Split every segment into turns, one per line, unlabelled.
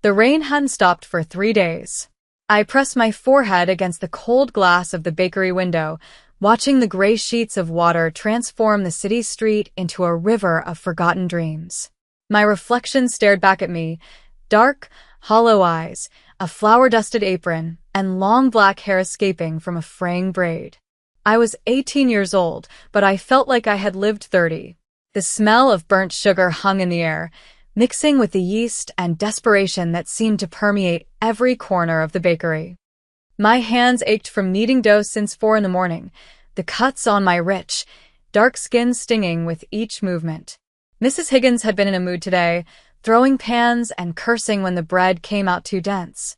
The rain hadn't stopped for 3 days. I pressed my forehead against the cold glass of the bakery window, watching the gray sheets of water transform the city street into a river of forgotten dreams. My reflection stared back at me, dark, hollow eyes, a flour-dusted apron, and long black hair escaping from a fraying braid. I was 18 years old, but I felt like I had lived 30. The smell of burnt sugar hung in the air, mixing with the yeast and desperation that seemed to permeate every corner of the bakery. My hands ached from kneading dough since 4 a.m, the cuts on my rich, dark skin stinging with each movement. Mrs. Higgins had been in a mood today, throwing pans and cursing when the bread came out too dense.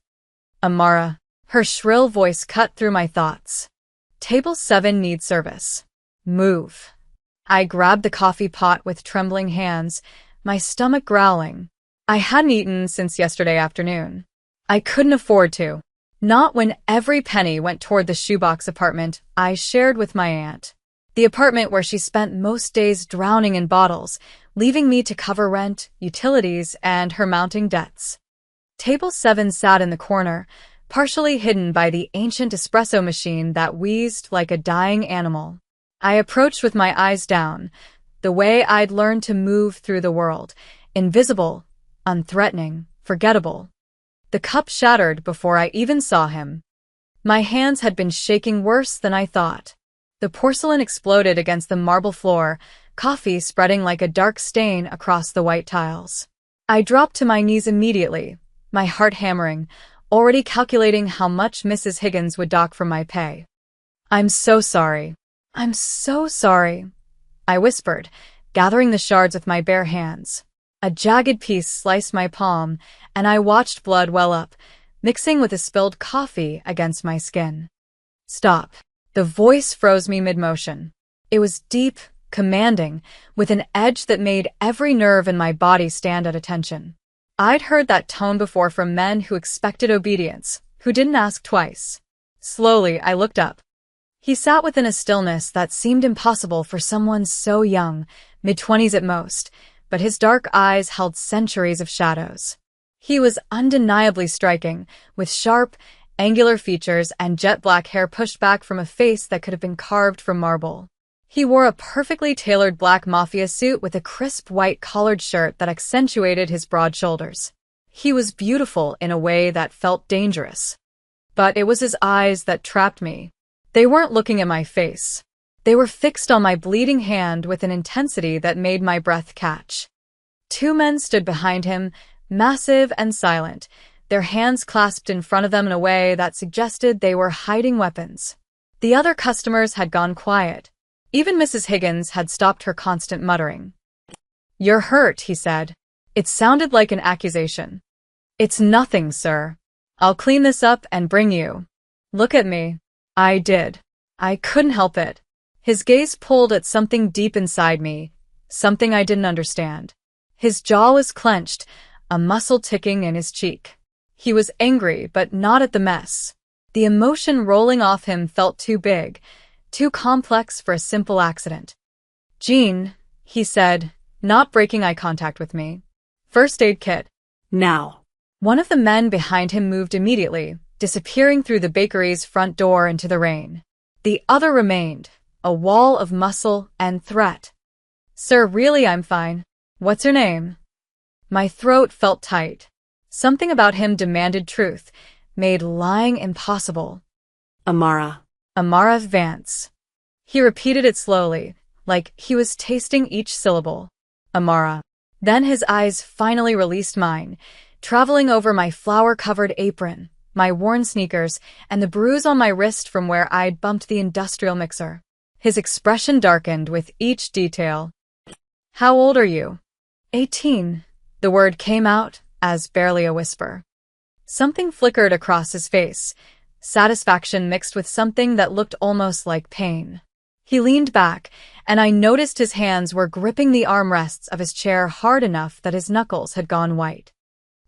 Amara. Her shrill voice cut through my thoughts. Table 7 needs service. Move. I grabbed the coffee pot with trembling hands, my stomach growling. I hadn't eaten since yesterday afternoon. I couldn't afford to. Not when every penny went toward the shoebox apartment I shared with my aunt. The apartment where she spent most days drowning in bottles, leaving me to cover rent, utilities, and her mounting debts. Table 7 sat in the corner, partially hidden by the ancient espresso machine that wheezed like a dying animal. I approached with my eyes down, the way I'd learned to move through the world, invisible, unthreatening, forgettable. The cup shattered before I even saw him. My hands had been shaking worse than I thought. The porcelain exploded against the marble floor, coffee spreading like a dark stain across the white tiles. I dropped to my knees immediately, my heart hammering, already calculating how much Mrs. Higgins would dock from my pay. "I'm so sorry. I'm so sorry," I whispered, gathering the shards with my bare hands. A jagged piece sliced my palm, and I watched blood well up, mixing with the spilled coffee against my skin. "Stop." The voice froze me mid-motion. It was deep, commanding, with an edge that made every nerve in my body stand at attention. I'd heard that tone before from men who expected obedience, who didn't ask twice. Slowly, I looked up. He sat within a stillness that seemed impossible for someone so young, mid-20s at most, but his dark eyes held centuries of shadows. He was undeniably striking, with sharp, angular features and jet-black hair pushed back from a face that could have been carved from marble. He wore a perfectly tailored black Mafia suit with a crisp white collared shirt that accentuated his broad shoulders. He was beautiful in a way that felt dangerous. But it was his eyes that trapped me. They weren't looking at my face. They were fixed on my bleeding hand with an intensity that made my breath catch. 2 men stood behind him, massive and silent, their hands clasped in front of them in a way that suggested they were hiding weapons. The other customers had gone quiet. Even Mrs. Higgins had stopped her constant muttering. "You're hurt," he said. It sounded like an accusation. "It's nothing, sir. I'll clean this up and bring you." "Look at me." I did. I couldn't help it. His gaze pulled at something deep inside me, something I didn't understand. His jaw was clenched, a muscle ticking in his cheek. He was angry, but not at the mess. The emotion rolling off him felt too big, too complex for a simple accident. "Jean," he said, not breaking eye contact with me. "First aid kit."
"Now."
One of the men behind him moved immediately, disappearing through the bakery's front door into the rain. The other remained, a wall of muscle and threat. "Sir, really, I'm fine. What's your name?" My throat felt tight. Something about him demanded truth, made lying impossible.
"Amara."
"Amara Vance." He repeated it slowly, like he was tasting each syllable. "Amara." Then his eyes finally released mine, traveling over my flour-covered apron, my worn sneakers, and the bruise on my wrist from where I'd bumped the industrial mixer. His expression darkened with each detail. "How old are you?" 18. The word came out as barely a whisper. Something flickered across his face, satisfaction mixed with something that looked almost like pain. He leaned back, and I noticed his hands were gripping the armrests of his chair hard enough that his knuckles had gone white.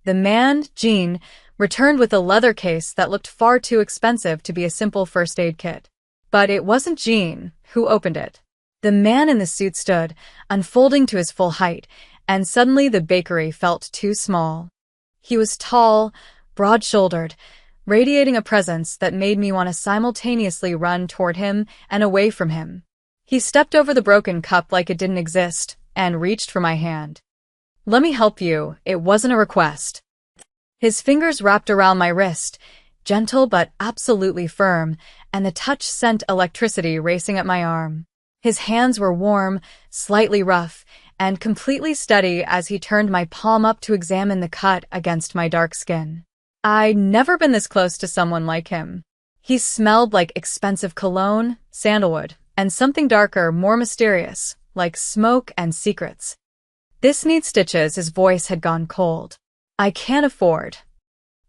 The man, Jean, returned with a leather case that looked far too expensive to be a simple first aid kit. But it wasn't Jean who opened it. The man in the suit stood, unfolding to his full height, and suddenly the bakery felt too small. He was tall, broad-shouldered, radiating a presence that made me want to simultaneously run toward him and away from him. He stepped over the broken cup like it didn't exist and reached for my hand. "Let me help you, it wasn't a request." His fingers wrapped around my wrist, gentle but absolutely firm, and the touch sent electricity racing up my arm. His hands were warm, slightly rough, and completely steady as he turned my palm up to examine the cut against my dark skin. I'd never been this close to someone like him. He smelled like expensive cologne, sandalwood, and something darker, more mysterious, like smoke and secrets. "This needs stitches." His voice had gone cold. "I can't afford."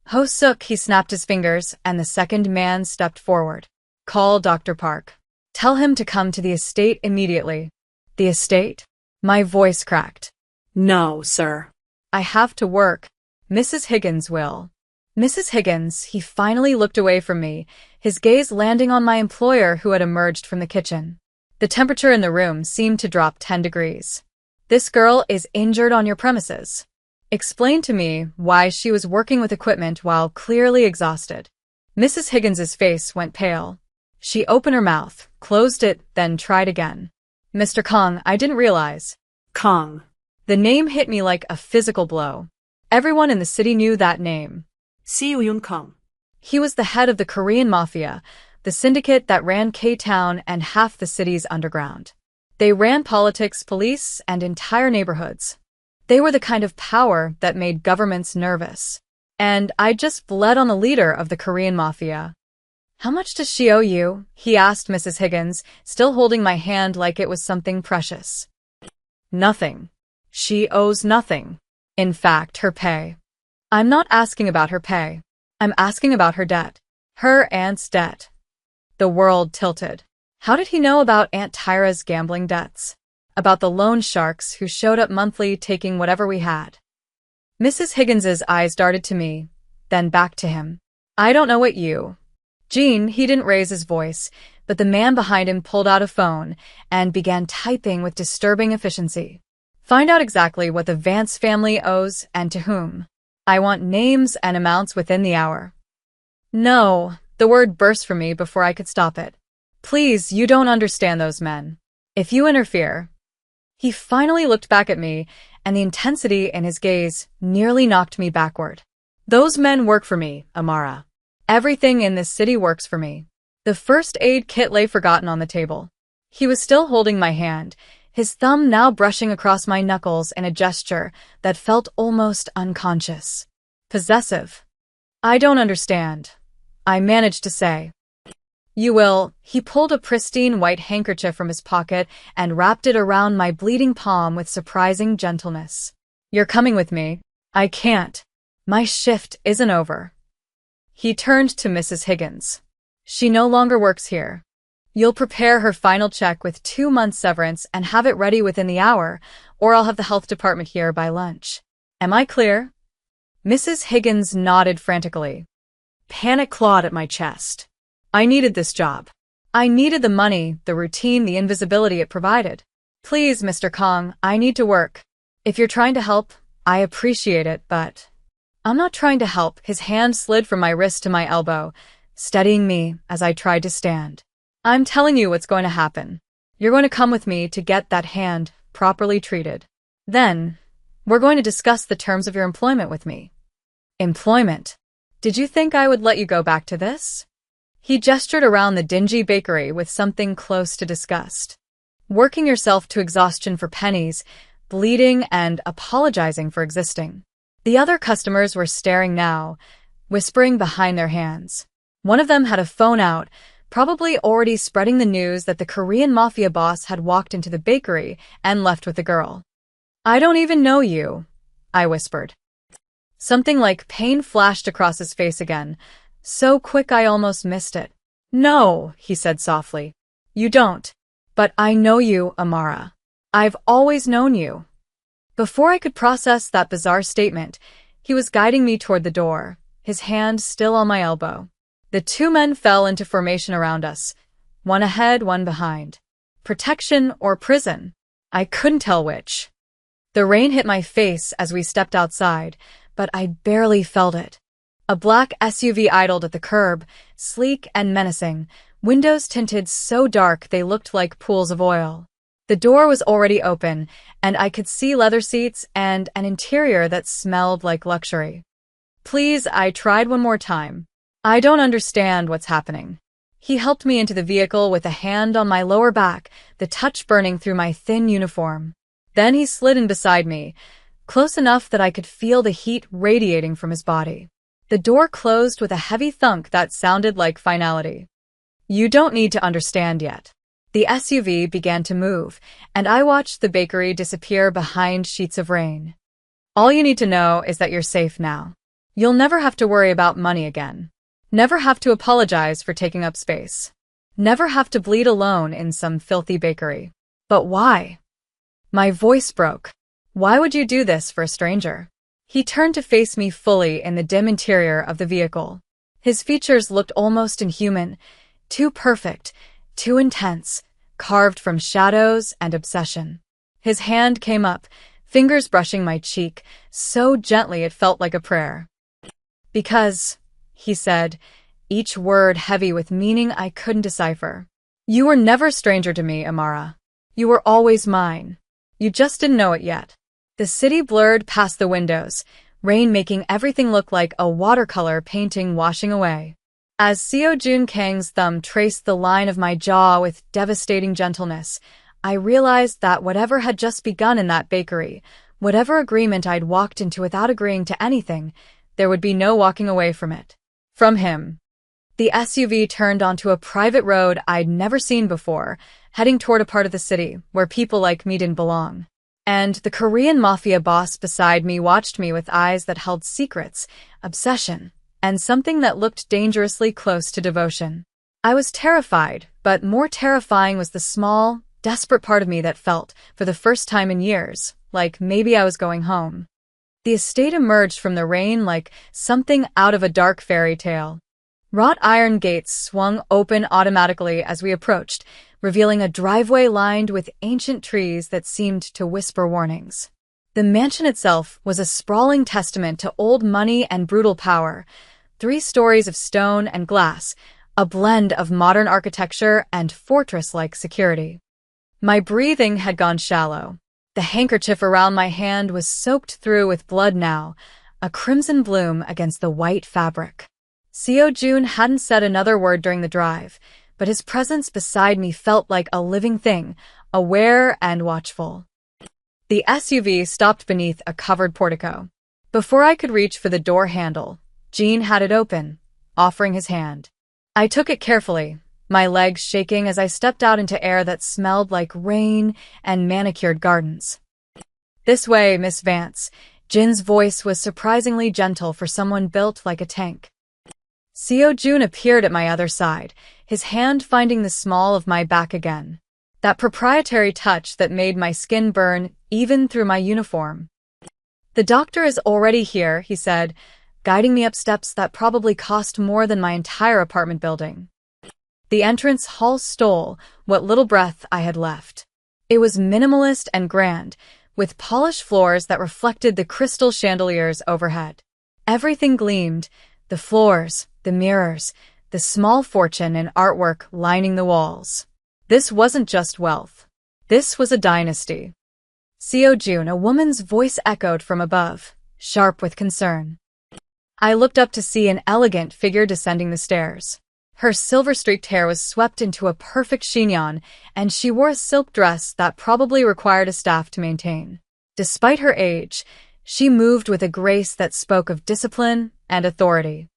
"Ho-suk," he snapped his fingers, and the second man stepped forward. "Call Dr. Park. Tell him to come to the estate immediately." "The estate?" My voice cracked.
No, sir.
"I have to work. Mrs. Higgins will." Mrs. Higgins, he finally looked away from me, his gaze landing on my employer who had emerged from the kitchen. The temperature in the room seemed to drop 10 degrees. "This girl is injured on your premises. Explain to me why she was working with equipment while clearly exhausted." Mrs. Higgins's face went pale. She opened her mouth, closed it, then tried again. "Mr. Kong, I didn't realize."
Kong.
The name hit me like a physical blow. Everyone in the city knew that name.
Seuyun Kong.
He was the head of the Korean Mafia, the syndicate that ran K-Town and half the city's underground. They ran politics, police, and entire neighborhoods. They were the kind of power that made governments nervous. And I just bled on the leader of the Korean Mafia. "How much does she owe you?" he asked Mrs. Higgins, still holding my hand like it was something precious. "Nothing. She owes nothing. In fact, her pay." "I'm not asking about her pay. I'm asking about her debt. Her aunt's debt." The world tilted. How did he know about Aunt Tyra's gambling debts? About the loan sharks who showed up monthly taking whatever we had? Mrs. Higgins's eyes darted to me, then back to him. "I don't know what you..." "Gene," he didn't raise his voice, but the man behind him pulled out a phone and began typing with disturbing efficiency. "Find out exactly what the Vance family owes and to whom. I want names and amounts within the hour." "No," the word burst from me before I could stop it. "Please, you don't understand those men. If you interfere..." He finally looked back at me, and the intensity in his gaze nearly knocked me backward. "Those men work for me, Amara. Everything in this city works for me." The first aid kit lay forgotten on the table. He was still holding my hand, his thumb now brushing across my knuckles in a gesture that felt almost unconscious. Possessive. "I don't understand," I managed to say. "You will." He pulled a pristine white handkerchief from his pocket and wrapped it around my bleeding palm with surprising gentleness. "You're coming with me." "I can't. My shift isn't over." He turned to Mrs. Higgins. "She no longer works here. You'll prepare her final check with 2 months severance and have it ready within the hour, or I'll have the health department here by lunch. Am I clear?" Mrs. Higgins nodded frantically. Panic clawed at my chest. I needed this job. I needed the money, the routine, the invisibility it provided. "Please, Mr. Kong, I need to work. If you're trying to help, I appreciate it, but..." "I'm not trying to help." His hand slid from my wrist to my elbow, steadying me as I tried to stand. "I'm telling you what's going to happen. You're going to come with me to get that hand properly treated. Then, we're going to discuss the terms of your employment with me." "Employment? Did you think I would let you go back to this?" He gestured around the dingy bakery with something close to disgust. "Working yourself to exhaustion for pennies, bleeding and apologizing for existing." The other customers were staring now, whispering behind their hands. One of them had a phone out, probably already spreading the news that the Korean Mafia boss had walked into the bakery and left with the girl. "I don't even know you," I whispered. Something like pain flashed across his face again, so quick I almost missed it. "No," he said softly. "You don't. But I know you, Amara. I've always known you." Before I could process that bizarre statement, he was guiding me toward the door, his hand still on my elbow. The 2 men fell into formation around us, one ahead, one behind. Protection or prison? I couldn't tell which. The rain hit my face as we stepped outside, but I barely felt it. A black SUV idled at the curb, sleek and menacing, windows tinted so dark they looked like pools of oil. The door was already open, and I could see leather seats and an interior that smelled like luxury. "Please," I tried one more time. "I don't understand what's happening." He helped me into the vehicle with a hand on my lower back, the touch burning through my thin uniform. Then he slid in beside me, close enough that I could feel the heat radiating from his body. The door closed with a heavy thunk that sounded like finality. "You don't need to understand yet." The SUV began to move, and I watched the bakery disappear behind sheets of rain. "All you need to know is that you're safe now. You'll never have to worry about money again. Never have to apologize for taking up space. Never have to bleed alone in some filthy bakery." "But why?" My voice broke. "Why would you do this for a stranger?" He turned to face me fully in the dim interior of the vehicle. His features looked almost inhuman, too perfect, too intense, carved from shadows and obsession. His hand came up, fingers brushing my cheek, so gently it felt like a prayer. "Because," he said, each word heavy with meaning I couldn't decipher. "You were never a stranger to me, Amara. You were always mine. You just didn't know it yet." The city blurred past the windows, rain making everything look like a watercolor painting washing away. As Seo Jun Kang's thumb traced the line of my jaw with devastating gentleness, I realized that whatever had just begun in that bakery, whatever agreement I'd walked into without agreeing to anything, there would be no walking away from it. From him. The SUV turned onto a private road I'd never seen before, heading toward a part of the city where people like me didn't belong. And the Korean Mafia boss beside me watched me with eyes that held secrets, obsession, and something that looked dangerously close to devotion. I was terrified, but more terrifying was the small, desperate part of me that felt, for the first time in years, like maybe I was going home. The estate emerged from the rain like something out of a dark fairy tale. Wrought iron gates swung open automatically as we approached, revealing a driveway lined with ancient trees that seemed to whisper warnings. The mansion itself was a sprawling testament to old money and brutal power, 3 stories of stone and glass, a blend of modern architecture and fortress-like security. My breathing had gone shallow. The handkerchief around my hand was soaked through with blood now, a crimson bloom against the white fabric. Seo Jun hadn't said another word during the drive, but his presence beside me felt like a living thing, aware and watchful. The SUV stopped beneath a covered portico. Before I could reach for the door handle, Jean had it open, offering his hand. I took it carefully, my legs shaking as I stepped out into air that smelled like rain and manicured gardens. "This way, Miss Vance." Jin's voice was surprisingly gentle for someone built like a tank. Seo Jun appeared at my other side, his hand finding the small of my back again. That proprietary touch that made my skin burn even through my uniform. "The doctor is already here," he said, guiding me up steps that probably cost more than my entire apartment building. The entrance hall stole what little breath I had left. It was minimalist and grand, with polished floors that reflected the crystal chandeliers overhead. Everything gleamed, the floors, the mirrors, the small fortune and artwork lining the walls. This wasn't just wealth. This was a dynasty. "Seo Jun," a woman's voice echoed from above, sharp with concern. I looked up to see an elegant figure descending the stairs. Her silver-streaked hair was swept into a perfect chignon, and she wore a silk dress that probably required a staff to maintain. Despite her age, she moved with a grace that spoke of discipline and authority.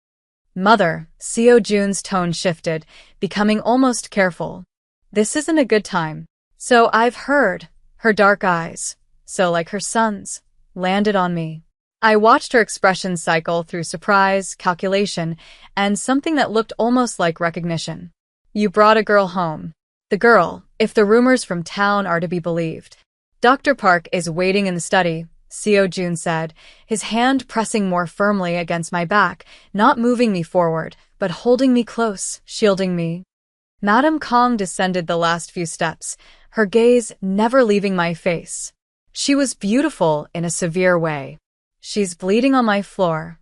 "Mother," Seo Jun's tone shifted, becoming almost careful. "This isn't a good time." "So I've heard." Her dark eyes, so like her son's, landed on me. I watched her expression cycle through surprise, calculation, and something that looked almost like recognition. "You brought a girl home." "The girl, if the rumors from town are to be believed." "Dr. Park is waiting in the study," Seo Jun said, his hand pressing more firmly against my back, not moving me forward, but holding me close, shielding me. Madame Kong descended the last few steps, her gaze never leaving my face. She was beautiful in a severe way. She's bleeding on my floor.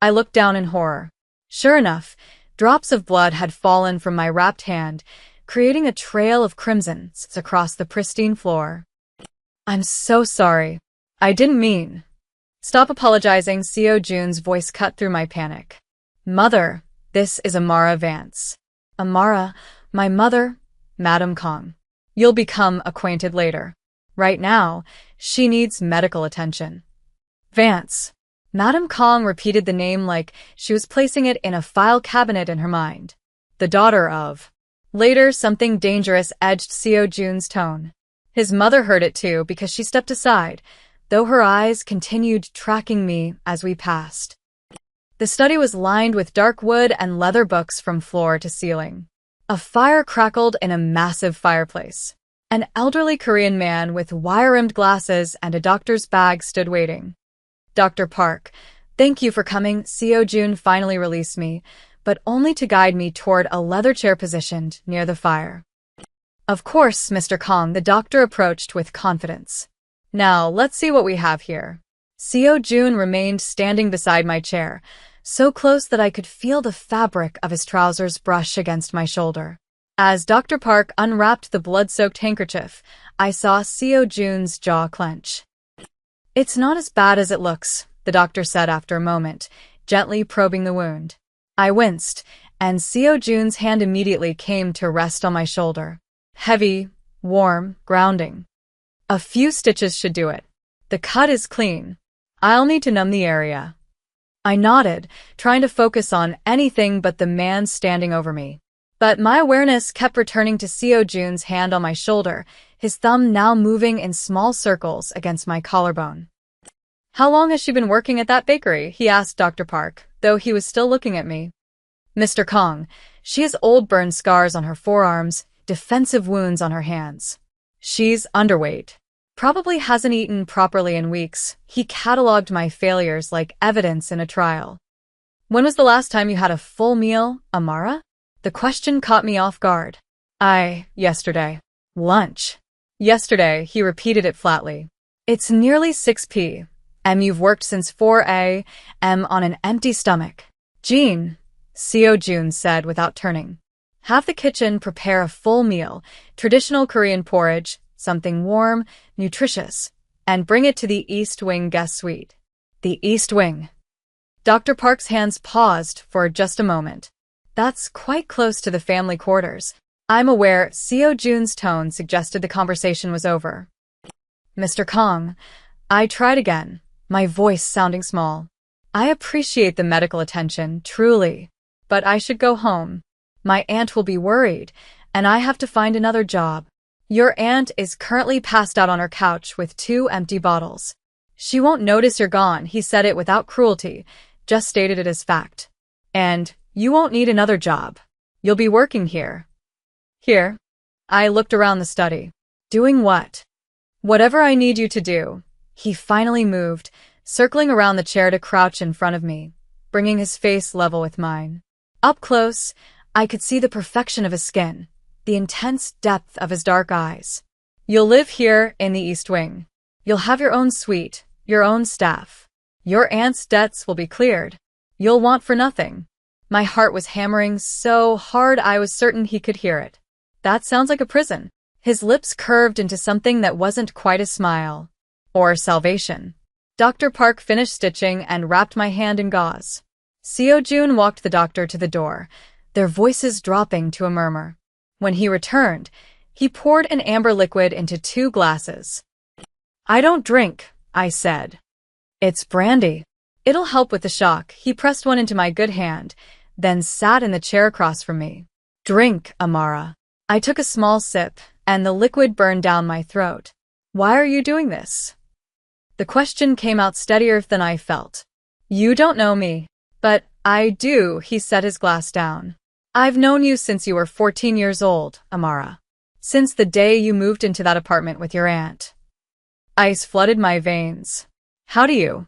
I looked down in horror. Sure enough, drops of blood had fallen from my wrapped hand, creating a trail of crimson across the pristine floor. I'm so sorry. I didn't mean. Stop apologizing, Seo Jun's voice cut through my panic. Mother, this is Amara Vance. Amara, my mother, Madam Kong. You'll become acquainted later. Right now, she needs medical attention. Vance. Madam Kong repeated the name like she was placing it in a file cabinet in her mind. The daughter of. Later, something dangerous edged Seo Jun's tone. His mother heard it too because she stepped aside, though her eyes continued tracking me as we passed. The study was lined with dark wood and leather books from floor to ceiling. A fire crackled in a massive fireplace. An elderly Korean man with wire-rimmed glasses and a doctor's bag stood waiting. Dr. Park, thank you for coming. Seo Jun finally released me, but only to guide me toward a leather chair positioned near the fire. Of course, Mr. Kong, the doctor approached with confidence. Now, let's see what we have here. Seo Jun remained standing beside my chair, so close that I could feel the fabric of his trousers brush against my shoulder. As Dr. Park unwrapped the blood-soaked handkerchief, I saw Seo Jun's jaw clench. It's not as bad as it looks, the doctor said after a moment, gently probing the wound. I winced, and Seo Jun's hand immediately came to rest on my shoulder. Heavy, warm, grounding. A few stitches should do it. The cut is clean. I'll need to numb the area. I nodded, trying to focus on anything but the man standing over me. But my awareness kept returning to Seo Jun's hand on my shoulder, his thumb now moving in small circles against my collarbone. How long has she been working at that bakery? He asked Dr. Park, though he was still looking at me. Mr. Kong, she has old burn scars on her forearms, defensive wounds on her hands. She's underweight. Probably hasn't eaten properly in weeks. He cataloged my failures like evidence in a trial. When was the last time you had a full meal, Amara? The question caught me off guard. Yesterday. Lunch. Yesterday, he repeated it flatly. It's nearly 6 p.m. You've worked since 4 a.m. on an empty stomach. Jean, Seo Jun said without turning. Have the kitchen prepare a full meal, traditional Korean porridge, something warm, nutritious, and bring it to the East Wing guest suite. The East Wing. Dr. Park's hands paused for just a moment. That's quite close to the family quarters. I'm aware Seo Jun's tone suggested the conversation was over. Mr. Kong, I tried again, my voice sounding small. I appreciate the medical attention, truly, but I should go home. My aunt will be worried, and I have to find another job. Your aunt is currently passed out on her couch with 2 empty bottles. She won't notice you're gone, he said it without cruelty, just stated it as fact. And you won't need another job. You'll be working here. Here? I looked around the study. Doing what? Whatever I need you to do. He finally moved, circling around the chair to crouch in front of me, bringing his face level with mine. Up close, I could see the perfection of his skin, the intense depth of his dark eyes. You'll live here in the East Wing. You'll have your own suite, your own staff. Your aunt's debts will be cleared. You'll want for nothing. My heart was hammering so hard I was certain he could hear it. That sounds like a prison. His lips curved into something that wasn't quite a smile. Or salvation. Dr. Park finished stitching and wrapped my hand in gauze. Seo Jun walked the doctor to the door, their voices dropping to a murmur. When he returned, he poured an amber liquid into 2 glasses. I don't drink, I said. It's brandy. It'll help with the shock. He pressed one into my good hand, then sat in the chair across from me. Drink, Amara. I took a small sip, and the liquid burned down my throat. Why are you doing this? The question came out steadier than I felt. You don't know me. But I do, he set his glass down. I've known you since you were 14 years old, Amara. Since the day you moved into that apartment with your aunt. Ice flooded my veins. How do you?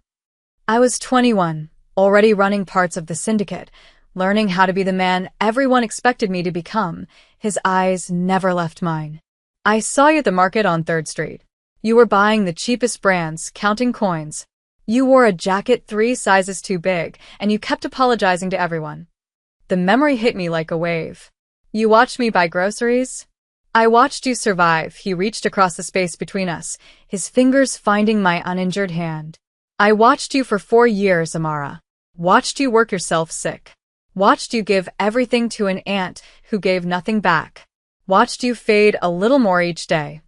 I was 21, already running parts of the syndicate, learning how to be the man everyone expected me to become. His eyes never left mine. I saw you at the market on 3rd Street. You were buying the cheapest brands, counting coins. You wore a jacket 3 sizes too big, and you kept apologizing to everyone. The memory hit me like a wave. You watched me buy groceries? I watched you survive. He reached across the space between us, his fingers finding my uninjured hand. I watched you for 4 years, Amara. Watched you work yourself sick. Watched you give everything to an aunt who gave nothing back. Watched you fade a little more each day.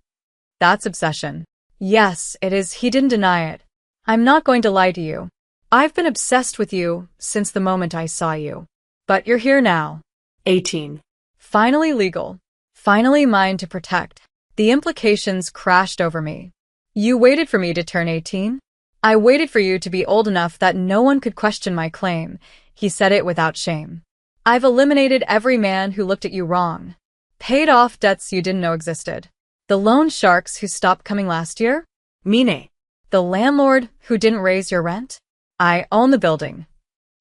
That's obsession. Yes, it is. He didn't deny it. I'm not going to lie to you. I've been obsessed with you since the moment I saw you. But you're here now.
18.
Finally legal. Finally mine to protect. The implications crashed over me. You waited for me to turn 18? I waited for you to be old enough that no one could question my claim. He said it without shame. I've eliminated every man who looked at you wrong. Paid off debts you didn't know existed. The loan sharks who stopped coming last year?
Mine.
The landlord who didn't raise your rent? I own the building.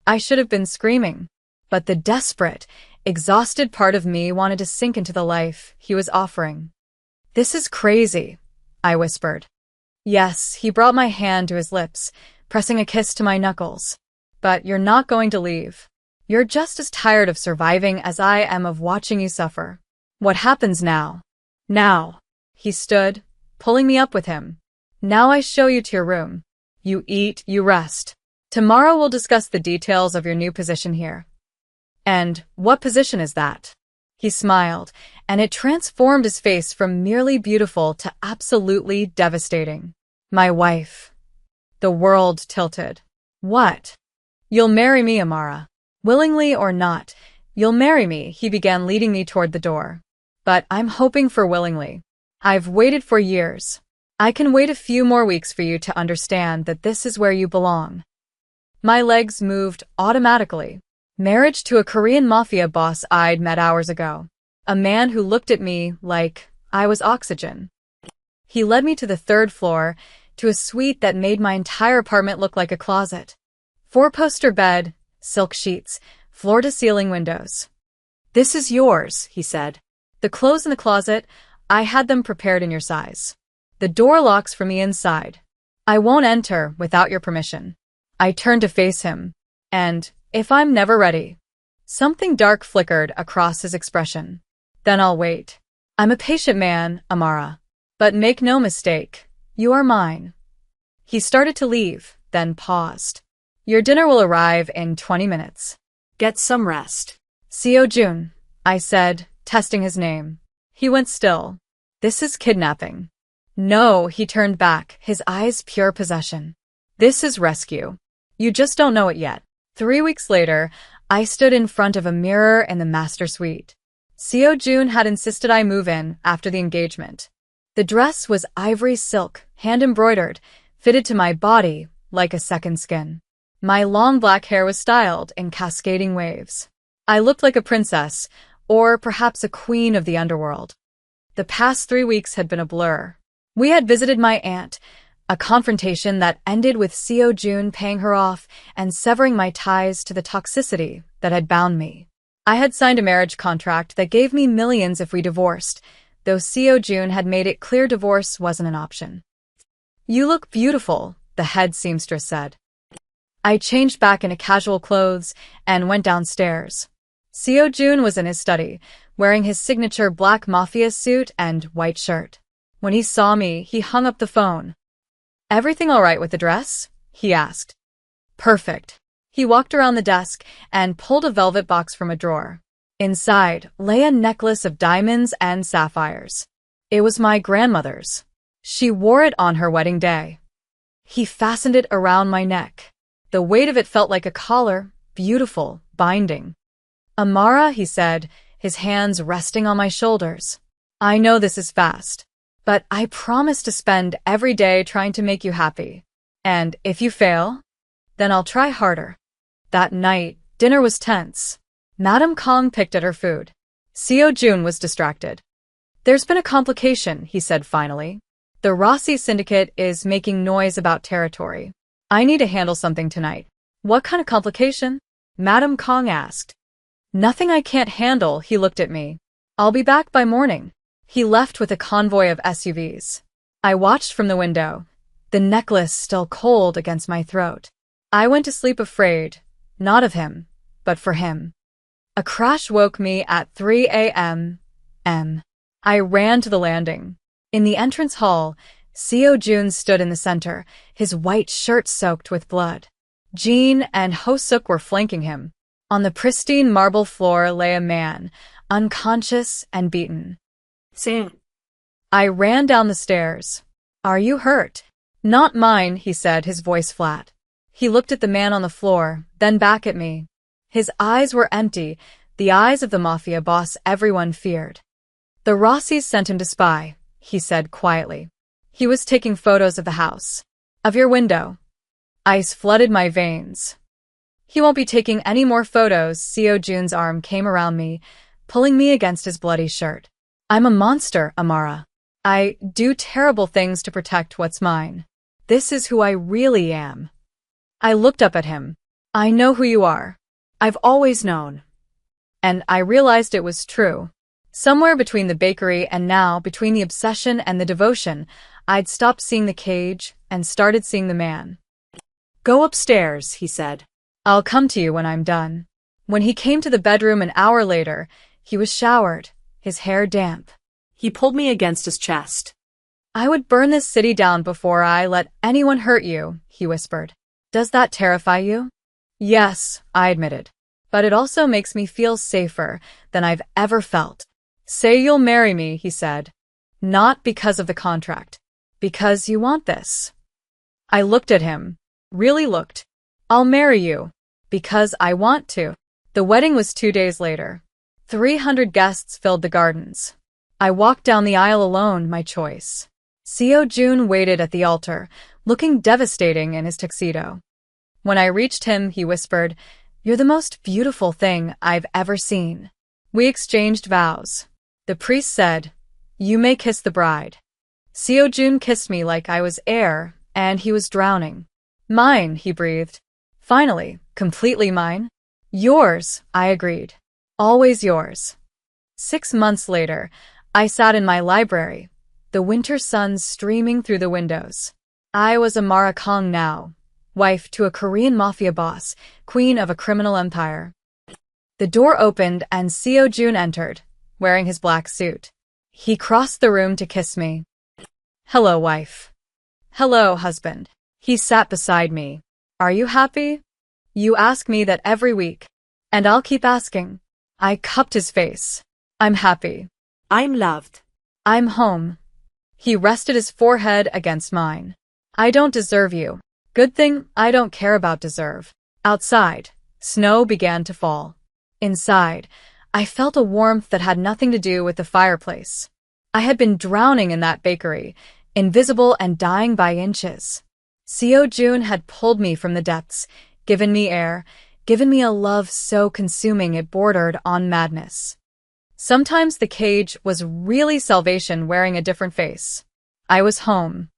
I should have been screaming. But the desperate, exhausted part of me wanted to sink into the life he was offering. This is crazy, I whispered. Yes, he brought my hand to his lips, pressing a kiss to my knuckles. But you're not going to leave. You're just as tired of surviving as I am of watching you suffer. What happens now? Now. He stood, pulling me up with him. Now I show you to your room. You eat, you rest. Tomorrow we'll discuss the details of your new position here. And what position is that? He smiled, and it transformed his face from merely beautiful to absolutely devastating. My wife. The world tilted. What? You'll marry me, Amara. Willingly or not, you'll marry me, he began leading me toward the door. But I'm hoping for willingly. I've waited for years. I can wait a few more weeks for you to understand that this is where you belong. My legs moved automatically. Marriage to a Korean Mafia boss I'd met hours ago. A man who looked at me like I was oxygen. He led me to the 3rd floor, to a suite that made my entire apartment look like a closet. 4-poster bed, silk sheets, floor-to-ceiling windows. This is yours, he said. The clothes in the closet, I had them prepared in your size. The door locks from the inside. I won't enter without your permission. I turned to face him, and if I'm never ready. Something dark flickered across his expression. Then I'll wait. I'm a patient man, Amara. But make no mistake, you are mine. He started to leave, then paused. Your dinner will arrive in 20 minutes.
Get some rest.
Seo Jun, I said, testing his name. He went still. This is kidnapping. No, he turned back, his eyes pure possession. This is rescue. You just don't know it yet. 3 weeks later, I stood in front of a mirror in the master suite. Seo Jun had insisted I move in after the engagement. The dress was ivory silk, hand-embroidered, fitted to my body like a second skin. My long black hair was styled in cascading waves. I looked like a princess, or perhaps a queen of the underworld. The past 3 weeks had been a blur. We had visited my aunt, a confrontation that ended with Seo Jun paying her off and severing my ties to the toxicity that had bound me. I had signed a marriage contract that gave me millions if we divorced, though Seo Jun had made it clear divorce wasn't an option. You look beautiful, the head seamstress said. I changed back into casual clothes and went downstairs. Seo Jun was in his study, wearing his signature black Mafia suit and white shirt. When he saw me, he hung up the phone. Everything all right with the dress? He asked. Perfect. He walked around the desk and pulled a velvet box from a drawer. Inside lay a necklace of diamonds and sapphires. It was my grandmother's. She wore it on her wedding day. He fastened it around my neck. The weight of it felt like a collar, beautiful, binding. Amara, he said, his hands resting on my shoulders. I know this is fast, but I promise to spend every day trying to make you happy. And if you fail, then I'll try harder. That night, dinner was tense. Madame Kong picked at her food. Seo Jun was distracted. There's been a complication, he said finally. The Rossi syndicate is making noise about territory. I need to handle something tonight. What kind of complication? Madame Kong asked. Nothing I can't handle, he looked at me. I'll be back by morning. He left with a convoy of SUVs. I watched from the window. the necklace still cold against my throat. I went to sleep afraid, not of him, but for him. A crash woke me at 3 a.m. I ran to the landing. In the entrance hall, Seo Jun stood in the center, his white shirt soaked with blood. Jin and Ho-suk were flanking him. On the pristine marble floor lay a man, unconscious and beaten.
Sam.
I ran down the stairs. Are you hurt? Not mine, he said, his voice flat. He looked at the man on the floor, then back at me. His eyes were empty, the eyes of the Mafia boss everyone feared. The Rossies sent him to spy, he said quietly. He was taking photos of the house. Of your window. Ice flooded my veins. He won't be taking any more photos. Seo Jun's arm came around me, pulling me against his bloody shirt. I'm a monster, Amara. I do terrible things to protect what's mine. This is who I really am. I looked up at him. I know who you are. I've always known. And I realized it was true. Somewhere between the bakery and now, between the obsession and the devotion, I'd stopped seeing the cage and started seeing the man.
Go upstairs, he said.
I'll come to you when I'm done. When he came to the bedroom an hour later, he was showered, his hair damp.
He pulled me against his chest.
I would burn this city down before I let anyone hurt you, he whispered. Does that terrify you? Yes, I admitted. But it also makes me feel safer than I've ever felt. Say you'll marry me, he said. Not because of the contract. Because you want this. I looked at him. Really looked. I'll marry you. Because I want to. The wedding was 2 days later. 300 guests filled the gardens. I walked down the aisle alone, my choice. Seo Jun waited at the altar, looking devastating in his tuxedo. When I reached him, he whispered, You're the most beautiful thing I've ever seen. We exchanged vows. The priest said, You may kiss the bride. Seo Jun kissed me like I was air, and he was drowning. Mine, he breathed. Finally, completely mine. Yours, I agreed. Always yours. 6 months later, I sat in my library, the winter sun streaming through the windows. I was Amara Kong now, wife to a Korean mafia boss, queen of a criminal empire. The door opened and Seo Jun entered, wearing his black suit. He crossed the room to kiss me. Hello, wife. Hello, husband. He sat beside me. Are you happy? You ask me that every week. And I'll keep asking. I cupped his face. I'm happy.
I'm loved.
I'm home. He rested his forehead against mine. I don't deserve you. Good thing I don't care about deserve. Outside, snow began to fall. Inside, I felt a warmth that had nothing to do with the fireplace. I had been drowning in that bakery, invisible and dying by inches. Seo Jun had pulled me from the depths, given me air, given me a love so consuming it bordered on madness. Sometimes the cage was really salvation wearing a different face. I was home.